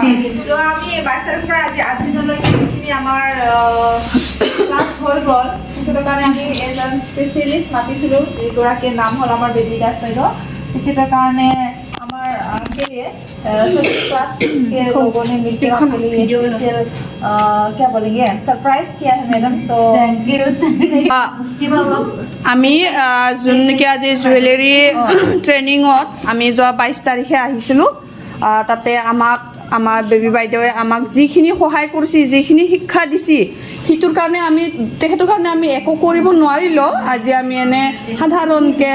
তো আমি 22 তাৰিখৰ পৰা আজি 8 দিনলৈকে যিখিনি আমাৰ ক্লাছ হৈ গ'ল সেইটো কাৰণে আমি এজন স্পেচিয়েলিষ্ট মাতিছিলোঁ যিগৰাকীৰ নাম হ'ল আমাৰ বেবী দাস বাইদেউ তেখেতৰ কাৰণে আমার क्लास के लोगों ने मिलकर आपके लिए स्पेशल क्या बोलेंगे सरप्राइज किया है मैडम तो थैंक यू আমি যোনকে আজি জুৱেলাৰী ট্ৰেইনিঙত আমি যোৱা 22 তাৰিখে আহিছিলোঁ তাতে আমাক আমাৰ বেবী বাইদেৱে আমাক যিখিনি সহায় কৰিছে যিখিনি শিক্ষা দিছে সিটোৰ কাৰণে আমি তেখেতৰ কাৰণে আমি একো কৰিব নোৱাৰিলোঁ আজি আমি এনে সাধাৰণকৈ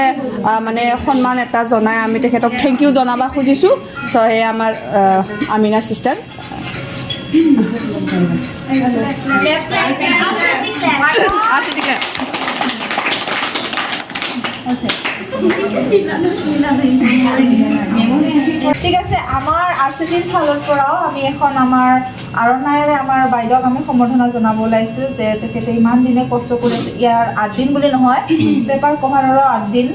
মানে সন্মান এটা জনাই আমি তেখেতক থেংক ইউ জনাব খুজিছোঁ চ' সেই আমাৰ আমিনা চিষ্টাৰ ঠিক আছে আমাৰ আৰচিটিৰ ফালৰ পৰাও আমি এখন আমাৰ আৰণায়েৰে আমাৰ বাইদেউক আমি সম্বৰ্ধনা জনাব ওলাইছোঁ যে তেখেতে ইমান দিনে কষ্ট কৰিছে ইয়াৰ 8 দিন বুলি নহয় পেপাৰ কভাৰৰো 8 দিন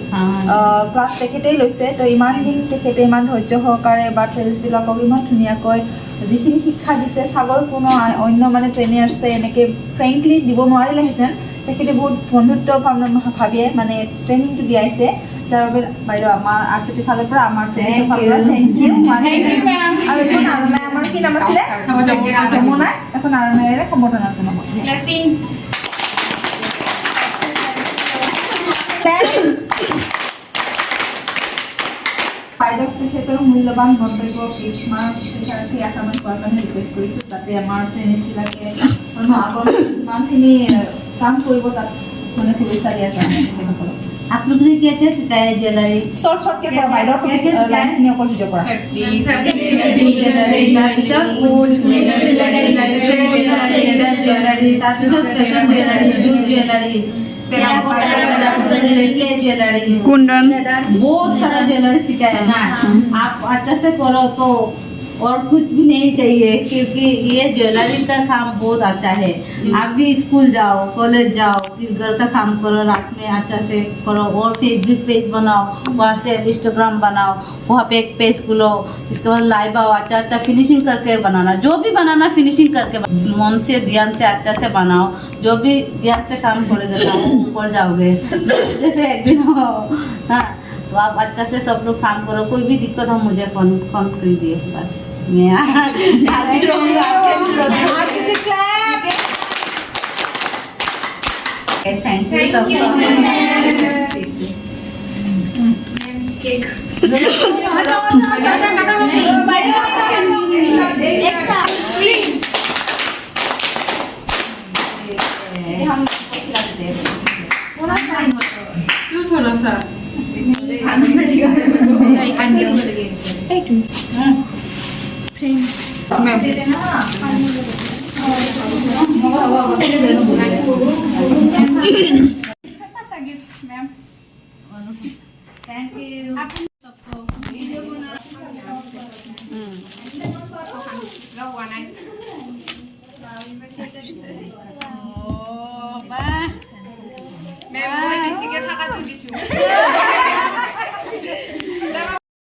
ক্লাছ তেখেতেই লৈছে তো ইমান দিন তেখেতে ইমান ধৈৰ্য সহকাৰে বা ট্ৰেইলছবিলাকক ইমান ধুনীয়াকৈ যিখিনি শিক্ষা দিছে চাগৈ কোনো অন্য মানে ট্ৰেইনাৰ্ছে এনেকৈ ফ্ৰেংকলি দিব নোৱাৰিলেহেঁতেন তেখেতে বহুত বন্ধুত্ব ভাবিয়ে মানে ট্ৰেইনিংটো দিয়াইছে যাৰ বাবে বাইদেউ আমাৰ আৰচিটিৰ ফালৰ পৰা আমাৰ থেংক ইউ আৰু এখন আৰণাই আমাৰ কি নাম আছিলে যমুনা এখন আৰণায়েৰে সম্বৰ্ধনা জনাব বাইদেউক তেখেতৰ মূল্যৱান মন্তব্য শিক্ষাৰ্থী আক্ৰমণ কৰাৰ কাৰণে ৰিকুৱেষ্ট কৰিছোঁ যাতে আমাৰ ট্ৰেইনিছবিলাকে আগত ইমানখিনি কাম কৰিব তাত মানে শুভেচ্ছা দিয়াৰ কাৰণে তেখেতসকলক आप लोग ने क्या क्या सिखाया ज्वेलरी शॉर्ट शॉर्ट के पर बाइडर क्या क्या लाइन ने ऊपर वीडियो करा ज्वेलरी तारपिছত गोल्ड ज्वेलरी तारपिছত fashion jewellery shoes jewellery jewellery kundan बहुत सारा ज्वेलरी सिखाया ना आप अच्छा से करो तो और कुछ भी नहीं चाहिए क्योंकि ये ज्वेलरी का काम बहुत अच्छा है आप भी स्कूल जाओ कॉलेज जाओ फिर घर का काम करो रात में अच्छा से करो और फेसबुक पेज बनाओ व्हाट्सएप इंस्टाग्राम बनाओ वहाँ पे एक पेज खुलो इसके बाद लाइव आओ अच्छा अच्छा फिनिशिंग करके बनाना जो भी बनाना फिनिशिंग करके मन से ध्यान से अच्छा से बनाओ जो भी ध्यान से काम करोगे ना ऊपर जाओगे जैसे एक दिन हो हाँ तो आप अच्छा से सब लोग काम करो कोई भी दिक्कत हो मुझे फोन कीजिए बस मैं हाजिर रहूंगा थैंक यू थोड़ा सा थैंक यू मैं बेसिके থাকা তো দিছো